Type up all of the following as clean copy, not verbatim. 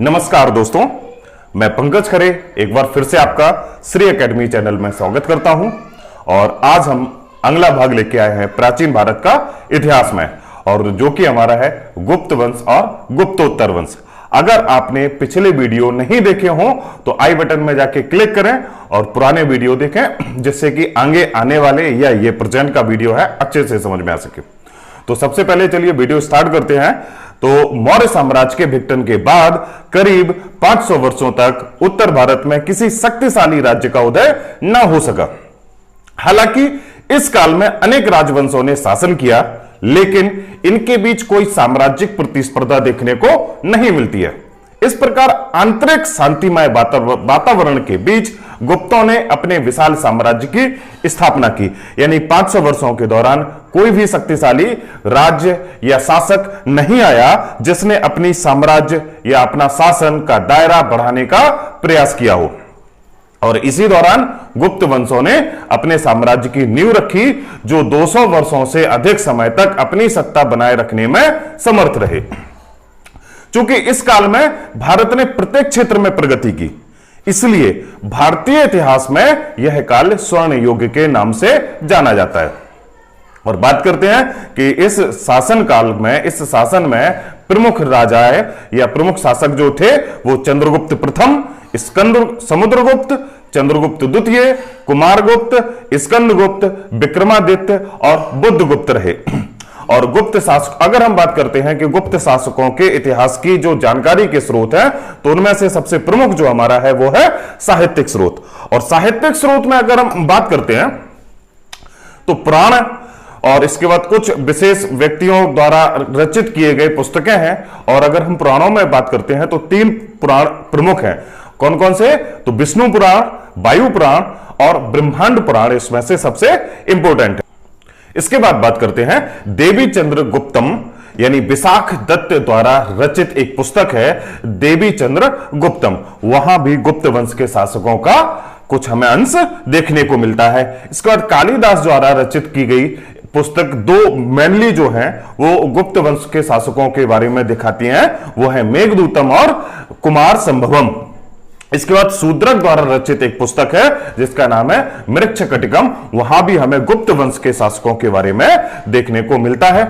नमस्कार दोस्तों, मैं पंकज खरे एक बार फिर से आपका श्री एकेडमी चैनल में स्वागत करता हूं। और आज हम अगला भाग लेके आए हैं प्राचीन भारत का इतिहास में, और जो कि हमारा है गुप्त वंश और गुप्तोत्तर वंश। अगर आपने पिछले वीडियो नहीं देखे हो तो आई बटन में जाके क्लिक करें और पुराने वीडियो देखें, जिससे कि आगे आने वाले या ये प्रेजेंट का वीडियो है अच्छे से समझ में आ सके। तो सबसे पहले चलिए वीडियो स्टार्ट करते हैं। तो मौर्य साम्राज्य के विघटन के बाद करीब 500 वर्षों तक उत्तर भारत में किसी शक्तिशाली राज्य का उदय न हो सका। हालांकि इस काल में अनेक राजवंशों ने शासन किया, लेकिन इनके बीच कोई साम्राज्यिक प्रतिस्पर्धा देखने को नहीं मिलती है। इस प्रकार आंतरिक शांतिमय वातावरण के बीच गुप्तों ने अपने विशाल साम्राज्य की स्थापना की। यानी 500 वर्षों के दौरान कोई भी शक्तिशाली राज्य या शासक नहीं आया जिसने अपनी साम्राज्य या अपना शासन का दायरा बढ़ाने का प्रयास किया हो। और इसी दौरान गुप्त वंशों ने अपने साम्राज्य की नींव रखी, जो 200 वर्षों से अधिक समय तक अपनी सत्ता बनाए रखने में समर्थ रहे। चूंकि इस काल में भारत ने प्रत्येक क्षेत्र में प्रगति की, इसलिए भारतीय इतिहास में यह काल स्वर्ण युग के नाम से जाना जाता है। और बात करते हैं कि इस शासन काल में, इस शासन में प्रमुख राजाएं या प्रमुख शासक जो थे वो चंद्रगुप्त प्रथम, समुद्रगुप्त, चंद्रगुप्त द्वितीय, कुमारगुप्त, स्कंदगुप्त, विक्रमादित्य और बुद्धगुप्त रहे। और गुप्त शासक, अगर हम बात करते हैं कि गुप्त शासकों के इतिहास की जो जानकारी के स्रोत है, तो उनमें से सबसे प्रमुख जो हमारा है वो है साहित्यिक स्रोत। और साहित्यिक स्रोत में अगर हम बात करते हैं तो पुराण और इसके बाद कुछ विशेष व्यक्तियों द्वारा रचित किए गए पुस्तकें हैं। और अगर हम पुराणों में बात करते हैं तो 3 पुराण प्रमुख हैं। कौन कौन से? तो विष्णु पुराण, वायु पुराण और ब्रह्मांड पुराण इसमें से सबसे इंपॉर्टेंट है। इसके बाद बात करते हैं देवी चंद्र गुप्तम, यानी विशाख दत्त द्वारा रचित एक पुस्तक है देवी चंद्र गुप्तम। वहां भी गुप्त वंश के शासकों का कुछ हमें अंश देखने को मिलता है। इसके बाद कालिदास द्वारा रचित की गई पुस्तक 2 मेनली जो हैं वो गुप्त वंश के शासकों के बारे में दिखाती हैं, वो है मेघदूतम और कुमार संभवम। इसके बाद शूद्रक द्वारा रचित एक पुस्तक है जिसका नाम है मृच्छकटिकम। वहां भी हमें गुप्त वंश के शासकों के बारे में देखने को मिलता है।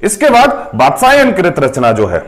इसके बाद वात्स्यायनकृत रचना जो है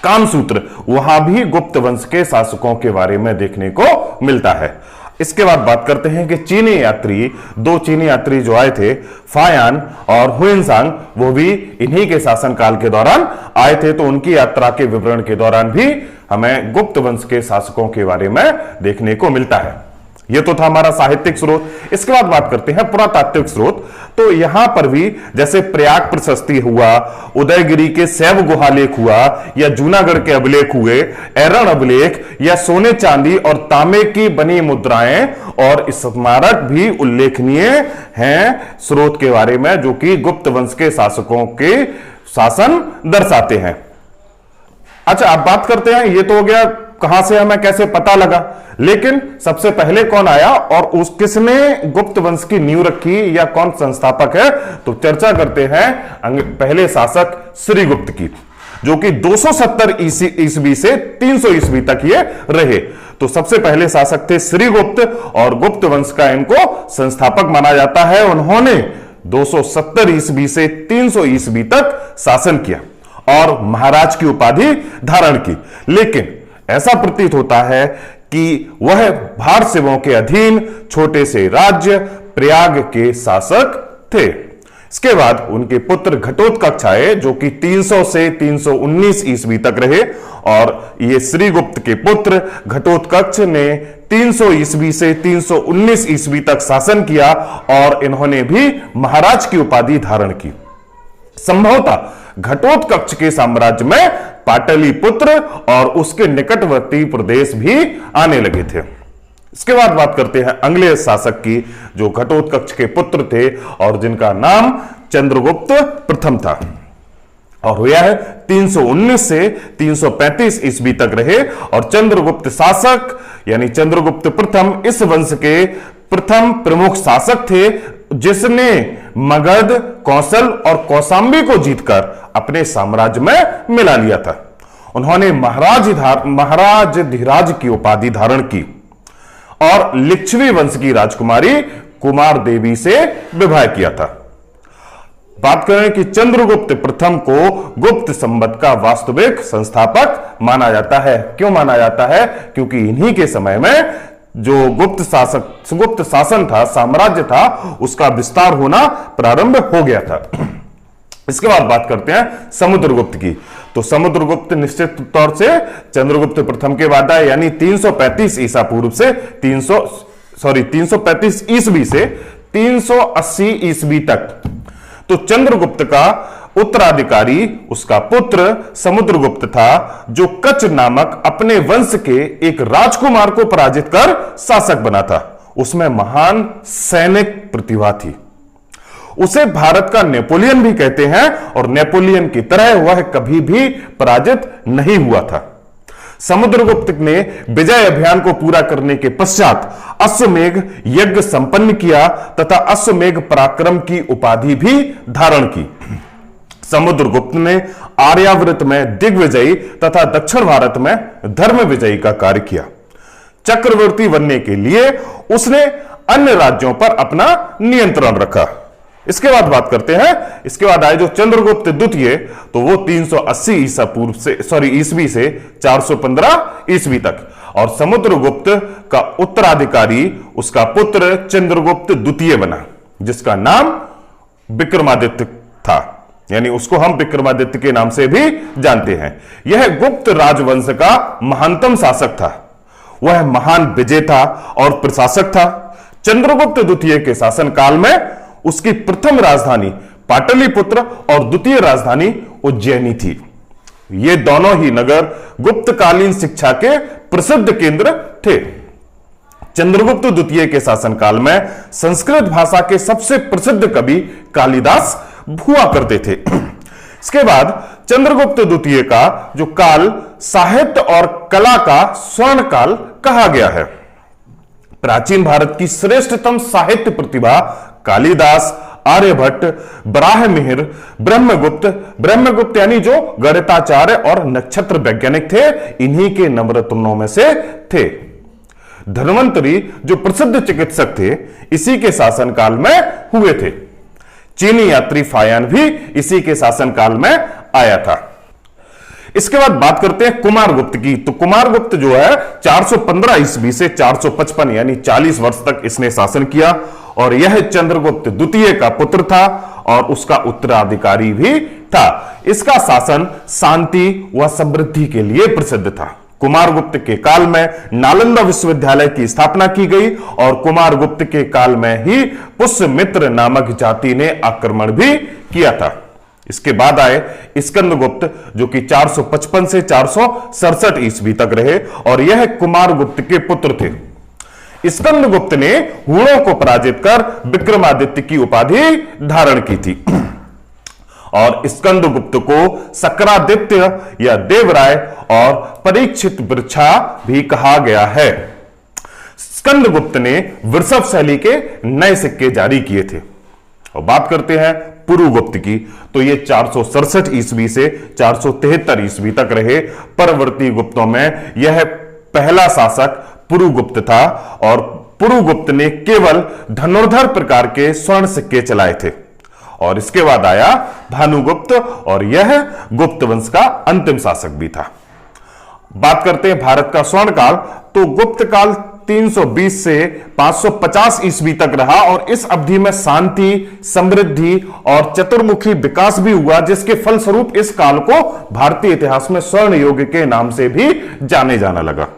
कामसूत्र, वहां भी गुप्त वंश के शासकों के बारे में देखने को मिलता है। इसके बाद बात करते हैं कि चीनी यात्री, 2 चीनी यात्री जो आए थे, फायान और हुइनसांग, वो भी इन्हीं के शासनकाल के दौरान आए थे। तो उनकी यात्रा के विवरण के दौरान भी हमें गुप्त वंश के शासकों के बारे में देखने को मिलता है। यह तो था हमारा साहित्यिक स्रोत। इसके बाद बात करते हैं पुरातात्विक स्रोत। तो यहां पर भी जैसे प्रयाग प्रशस्ति हुआ, उदयगिरी के शैव गुहालेख हुआ, या जूनागढ़ के अभिलेख हुए, एरण अभिलेख, या सोने चांदी और तांबे की बनी मुद्राएं और स्मारक भी उल्लेखनीय हैं स्रोत के बारे में, जो कि गुप्त वंश के शासकों के शासन दर्शाते हैं। अच्छा, अब बात करते हैं, ये तो हो गया कहां से हमें कैसे पता लगा, लेकिन सबसे पहले कौन आया और किसने गुप्त वंश की नींव रखी या कौन संस्थापक है? तो चर्चा करते हैं पहले शासक श्रीगुप्त की, जो कि 270 ईस्वी से 300 ईस्वी तक ये रहे। तो सबसे पहले शासक थे श्रीगुप्त और गुप्त वंश का इनको संस्थापक माना जाता है। उन्होंने 270 ईस्वी से 300 ईस्वी तक शासन किया और महाराज की उपाधि धारण की। लेकिन ऐसा प्रतीत होता है कि वह भारसेवों के अधीन छोटे से राज्य प्रयाग के शासक थे। इसके बाद उनके पुत्र घटोत्कच आए, जो कि 300 से 319 ईस्वी तक रहे। और ये श्रीगुप्त के पुत्र घटोत्कच ने 300 ईस्वी से 319 ईस्वी तक शासन किया और इन्होंने भी महाराज की उपाधि धारण की। संभवतः घटोत्कच के साम्राज्य में पाटलिपुत्र और उसके निकटवर्ती प्रदेश भी आने लगे थे। इसके बाद बात करते हैं अगले शासक की, जो घटोत्कच के पुत्र थे और जिनका नाम चंद्रगुप्त प्रथम था। और यह 319 से 335 ईस्वी तक रहे। और चंद्रगुप्त शासक यानी चंद्रगुप्त प्रथम इस वंश के प्रथम प्रमुख शासक थे, जिसने मगध, कौशल और कौशांबी को जीतकर अपने साम्राज्य में मिला लिया था। उन्होंने महाराजधिराज की उपाधि धारण की और लिच्छवी वंश की राजकुमारी कुमार देवी से विवाह किया था। बात करें कि चंद्रगुप्त प्रथम को गुप्त संवत का वास्तविक संस्थापक माना जाता है। क्यों माना जाता है? क्योंकि इन्हीं के समय में जो गुप्त शासन था, साम्राज्य था, उसका विस्तार होना प्रारंभ हो गया था। इसके बाद बात करते हैं समुद्रगुप्त की। तो समुद्रगुप्त निश्चित तौर से चंद्रगुप्त प्रथम के बाद आए, यानी 335 ईसा पूर्व से 335 ईस्वी से 380 ईस्वी तक। तो चंद्रगुप्त का उत्तराधिकारी उसका पुत्र समुद्रगुप्त था, जो कच नामक अपने वंश के एक राजकुमार को पराजित कर शासक बना था। उसमें महान सैनिक प्रतिभा थी। उसे भारत का नेपोलियन भी कहते हैं और नेपोलियन की तरह वह कभी भी पराजित नहीं हुआ था। समुद्रगुप्त ने विजय अभियान को पूरा करने के पश्चात अश्वमेघ यज्ञ संपन्न किया तथा अश्वमेघ पराक्रम की उपाधि भी धारण की। समुद्रगुप्त ने आर्यावर्त में दिग्विजयी तथा दक्षिण भारत में धर्म विजयी का कार्य किया। चक्रवर्ती बनने के लिए उसने अन्य राज्यों पर अपना नियंत्रण रखा। इसके बाद बात करते हैं, इसके बाद आए जो चंद्रगुप्त द्वितीय, तो वो 380 ईसा पूर्व से ईस्वी से 415 ईस्वी तक। और समुद्रगुप्त का उत्तराधिकारी उसका पुत्र चंद्रगुप्त द्वितीय बना, जिसका नाम विक्रमादित्य था, यानी उसको हम विक्रमादित्य के नाम से भी जानते हैं। यह गुप्त राजवंश का महानतम शासक था। वह महान विजेता और प्रशासक था। चंद्रगुप्त द्वितीय के शासनकाल में उसकी प्रथम राजधानी पाटलिपुत्र और द्वितीय राजधानी उज्जैनी थी। ये दोनों ही नगर गुप्तकालीन शिक्षा के प्रसिद्ध केंद्र थे। चंद्रगुप्त द्वितीय के शासनकाल में संस्कृत भाषा के सबसे प्रसिद्ध कवि कालिदास हुआ करते थे। इसके बाद चंद्रगुप्त द्वितीय का जो काल साहित्य और कला का स्वर्ण काल कहा गया है। प्राचीन भारत की श्रेष्ठतम साहित्य प्रतिभा कालिदास, आर्यभट्ट, बराहमिहिर, ब्रह्मगुप्त यानी जो गणिताचार्य और नक्षत्र वैज्ञानिक थे, इन्हीं के नवरत्नों में से थे। धन्वंतरी जो प्रसिद्ध चिकित्सक थे, इसी के शासनकाल में हुए थे। चीनी यात्री फायान भी इसी के शासनकाल में आया था। इसके बाद बात करते हैं कुमारगुप्त की। तो कुमारगुप्त जो है 415 ईस्वी से 455 यानी 40 वर्ष तक इसने शासन किया और यह चंद्रगुप्त द्वितीय का पुत्र था और उसका उत्तराधिकारी भी था। इसका शासन शांति व समृद्धि के लिए प्रसिद्ध था। कुमारगुप्त के काल में नालंदा विश्वविद्यालय की स्थापना की गई और कुमारगुप्त के काल में ही पुष्यमित्र नामक जाति ने आक्रमण भी किया था। इसके बाद आए स्कंदगुप्त जो कि 455 से 467 ईस्वी तक रहे और यह कुमारगुप्त के पुत्र थे। स्कंदगुप्त ने हुणों को पराजित कर विक्रमादित्य की उपाधि धारण की थी और स्कंदगुप्त को सक्रादित्य या देवराय और परीक्षित वृक्षा भी कहा गया है। स्कंदगुप्त ने वृषभ शैली के नए सिक्के जारी किए थे। और बात करते हैं पुरुगुप्त की। तो ये 467 ईस्वी से 473 ईस्वी तक रहे। परवर्ती गुप्तों में यह पहला शासक पुरुगुप्त था और पुरुगुप्त ने केवल धनुर्धर प्रकार के स्वर्ण सिक्के चलाए थे। और इसके बाद आया भानुगुप्त और यह गुप्त वंश का अंतिम शासक भी था। बात करते हैं भारत का स्वर्ण काल। तो गुप्त काल 320 से 550 ईस्वी तक रहा और इस अवधि में शांति, समृद्धि और चतुर्मुखी विकास भी हुआ, जिसके फलस्वरूप इस काल को भारतीय इतिहास में स्वर्ण युग के नाम से भी जाने जाना लगा।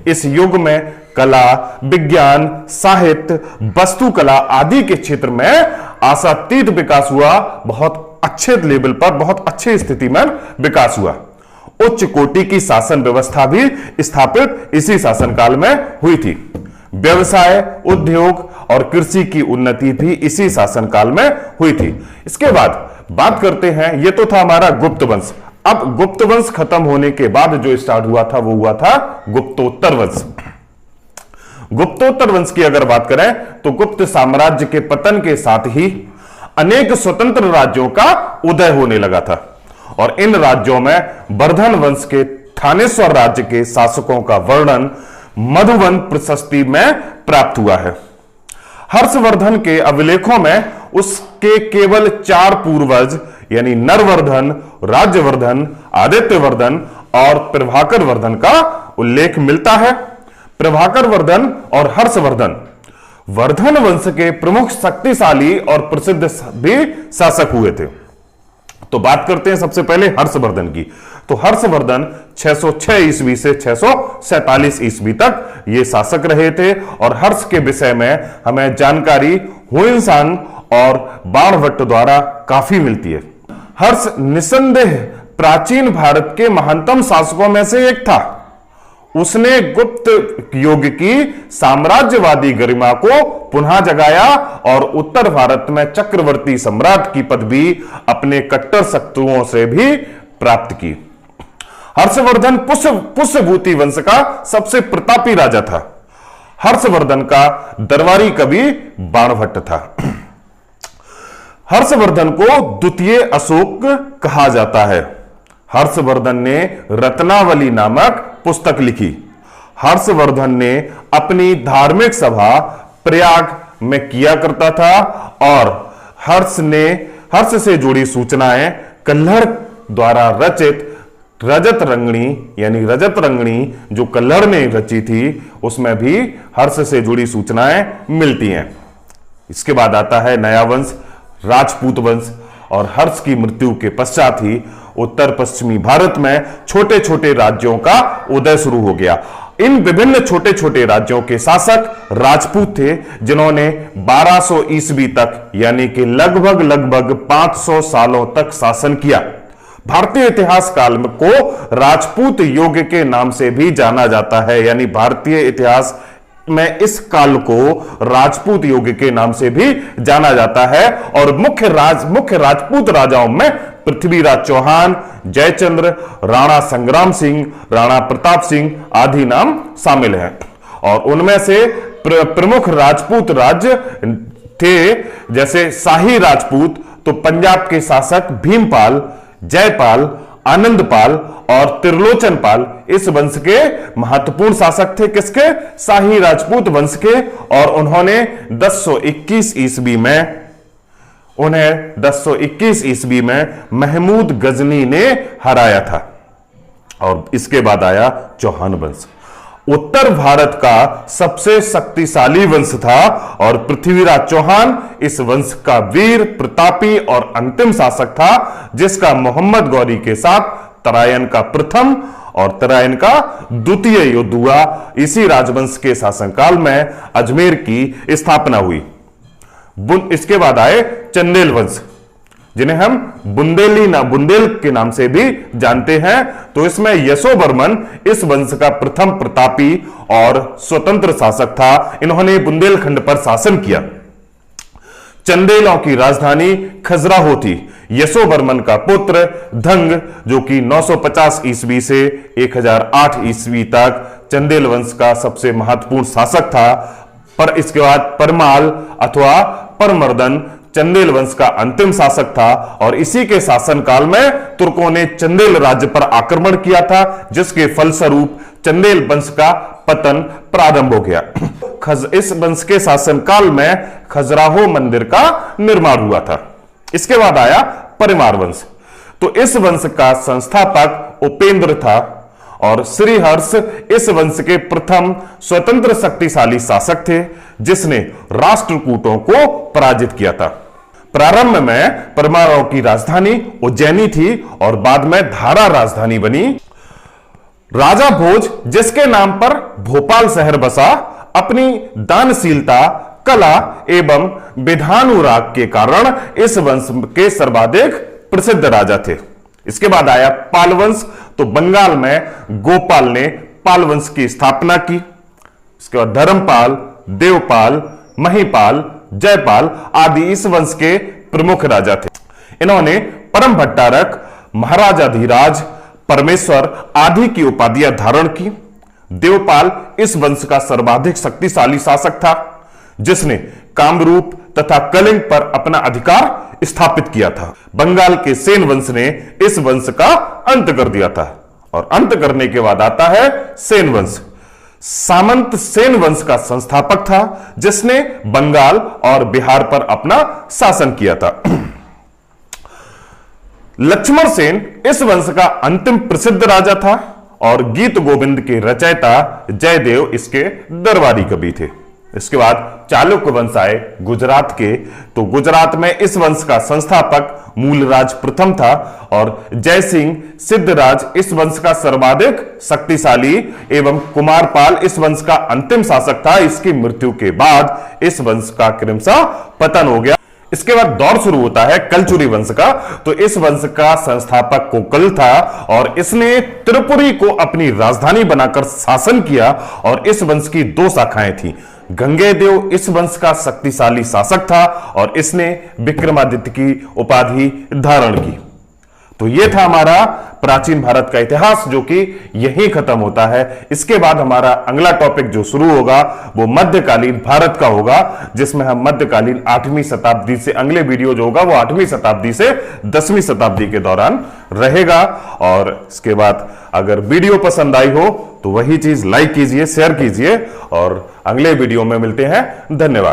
इस युग में कला, विज्ञान, साहित्य, वास्तुकला आदि के क्षेत्र में आशातीत विकास हुआ। बहुत अच्छे लेवल पर, बहुत अच्छी स्थिति में विकास हुआ। उच्च कोटि की शासन व्यवस्था भी स्थापित इसी शासनकाल में हुई थी। व्यवसाय, उद्योग और कृषि की उन्नति भी इसी शासनकाल में हुई थी। इसके बाद बात करते हैं, ये तो था हमारा गुप्त वंश। अब गुप्त वंश खत्म होने के बाद जो स्टार्ट हुआ था वो हुआ था गुप्तोत्तर वंश। गुप्तोत्तर वंश की अगर बात करें तो गुप्त साम्राज्य के पतन के साथ ही अनेक स्वतंत्र राज्यों का उदय होने लगा था और इन राज्यों में वर्धन वंश के थानेश्वर राज्य के शासकों का वर्णन मधुवन प्रशस्ति में प्राप्त हुआ है। हर्षवर्धन के अभिलेखों में उसके केवल 4 पूर्वज यानी नरवर्धन, राज्यवर्धन, आदित्यवर्धन और प्रभाकर वर्धन का उल्लेख मिलता है। प्रभाकर वर्धन और हर्षवर्धन वर्धन वंश के प्रमुख शक्तिशाली और प्रसिद्ध भी शासक हुए थे। तो बात करते हैं सबसे पहले हर्षवर्धन की। तो हर्षवर्धन 606 ईस्वी से 647 ईस्वी तक ये शासक रहे थे और हर्ष के विषय में हमें जानकारी हुइनसांग और बाणभट्ट द्वारा काफी मिलती है। हर्ष निसंदेह प्राचीन भारत के महानतम शासकों में से एक था। उसने गुप्त युग की साम्राज्यवादी गरिमा को पुनः जगाया और उत्तर भारत में चक्रवर्ती सम्राट की पदवी अपने कट्टर शत्रुओं से भी प्राप्त की। हर्षवर्धन पुष्यभूति वंश का सबसे प्रतापी राजा था। हर्षवर्धन का दरबारी कवि बाणभट्ट था। हर्षवर्धन को द्वितीय अशोक कहा जाता है। हर्षवर्धन ने रत्नावली नामक पुस्तक लिखी। हर्षवर्धन ने अपनी धार्मिक सभा प्रयाग में किया करता था और हर्ष से जुड़ी सूचनाएं कल्हड़ द्वारा रचित रजत रंगणी यानी रजत रंगणी जो कल्हड़ ने रची थी उसमें भी हर्ष से जुड़ी सूचनाएं मिलती हैं। इसके बाद आता है नया वंश, राजपूत वंश। और हर्ष की मृत्यु के पश्चात ही उत्तर पश्चिमी भारत में छोटे छोटे राज्यों का उदय शुरू हो गया। इन विभिन्न छोटे छोटे राज्यों के शासक राजपूत थे जिन्होंने 1200 ईस्वी तक यानी कि लगभग 500 सालों तक शासन किया। भारतीय इतिहास काल को राजपूत युग के नाम से भी जाना जाता है, यानी भारतीय इतिहास में इस काल को राजपूत युग के नाम से भी जाना जाता है। और मुख्य राजपूत राजाओं में पृथ्वीराज चौहान, जयचंद्र, राणा संग्राम सिंह, राणा प्रताप सिंह आदि नाम शामिल हैं। और उनमें से प्रमुख राजपूत राज्य थे जैसे शाही राजपूत तो पंजाब के शासक भीमपाल, जयपाल, आनंदपाल और त्रिलोचनपाल इस वंश के महत्वपूर्ण शासक थे। किसके? शाही राजपूत वंश के। और उन्होंने 1021 ईस्वी में महमूद गजनी ने हराया था। और इसके बाद आया चौहान वंश। उत्तर भारत का सबसे शक्तिशाली वंश था और पृथ्वीराज चौहान इस वंश का वीर, प्रतापी और अंतिम शासक था, जिसका मोहम्मद गौरी के साथ तरायन का प्रथम और तरायन का द्वितीय युद्ध हुआ। इसी राजवंश के शासनकाल में अजमेर की स्थापना हुई। इसके बाद आए चंदेल वंश, जिन्हें हम बुंदेल के नाम से भी जानते हैं। तो इसमें यशोवर्मन इस वंश का प्रथम प्रतापी और स्वतंत्र शासक था। इन्होंने बुंदेलखंड पर शासन किया। चंदेलों की राजधानी खजुराहो थी। यशोवर्मन का पुत्र धंग, जो कि 950 ईस्वी से 1008 ईस्वी तक चंदेल वंश का सबसे महत्वपूर्ण शासक था। पर इसके बाद परमाल अथवा परमर्दन चंदेल वंश का अंतिम शासक था और इसी के शासनकाल में तुर्कों ने चंदेल राज्य पर आक्रमण किया था, जिसके फलस्वरूप चंदेल वंश का पतन प्रारंभ हो गया। इस वंश के शासनकाल में खजुराहो मंदिर का निर्माण हुआ था। इसके बाद आया परमार वंश। तो इस वंश का संस्थापक उपेंद्र था और श्रीहर्ष इस वंश के प्रथम स्वतंत्र शक्तिशाली शासक थे, जिसने राष्ट्रकूटों को पराजित किया था। प्रारंभ में परमारों की राजधानी उज्जैनी थी और बाद में धारा राजधानी बनी। राजा भोज, जिसके नाम पर भोपाल शहर बसा, अपनी दानशीलता, कला एवं विधानुराग के कारण इस वंश के सर्वाधिक प्रसिद्ध राजा थे। इसके बाद आया पाल वंश। तो बंगाल में गोपाल ने पाल वंश की स्थापना की। इसके बाद धर्मपाल, देवपाल, महिपाल, जयपाल आदि इस वंश के प्रमुख राजा थे। इन्होंने परम भट्टारक, महाराजाधिराज, परमेश्वर आदि की उपाधियां धारण की। देवपाल इस वंश का सर्वाधिक शक्तिशाली शासक था। जिसने कामरूप तथा कलिंग पर अपना अधिकार स्थापित किया था। बंगाल के सेन वंश ने इस वंश का अंत कर दिया था और अंत करने के बाद आता है सेन वंश। सामंत सेन वंश का संस्थापक था जिसने बंगाल और बिहार पर अपना शासन किया था। लक्ष्मण सेन इस वंश का अंतिम प्रसिद्ध राजा था और गीत गोविंद के रचयिता जयदेव इसके दरबारी कवि थे। इसके बाद चालुक्य वंश आए गुजरात के, तो गुजरात में इस वंश का संस्थापक मूलराज प्रथम था और जयसिंह सिद्धराज इस वंश का सर्वाधिक शक्तिशाली एवं कुमारपाल इस वंश का अंतिम शासक था। इसकी मृत्यु के बाद इस वंश का क्रमशः पतन हो गया। इसके बाद दौर शुरू होता है कलचुरी वंश का। तो इस वंश का संस्थापक कोकल था और इसने त्रिपुरी को अपनी राजधानी बनाकर शासन किया और इस वंश की दो शाखाएं थी। गंगेदेव इस वंश का शक्तिशाली शासक था और इसने विक्रमादित्य की उपाधि धारण की। तो यह था हमारा प्राचीन भारत का इतिहास, जो कि यहीं खत्म होता है। इसके बाद हमारा अगला टॉपिक जो शुरू होगा वो मध्यकालीन भारत का होगा, जिसमें हम मध्यकालीन 8वीं शताब्दी से, अगले वीडियो जो होगा वो 8वीं शताब्दी से 10वीं शताब्दी के दौरान रहेगा। और इसके बाद अगर वीडियो पसंद आई हो तो वही चीज लाइक कीजिए, शेयर कीजिए और अगले वीडियो में मिलते हैं। धन्यवाद।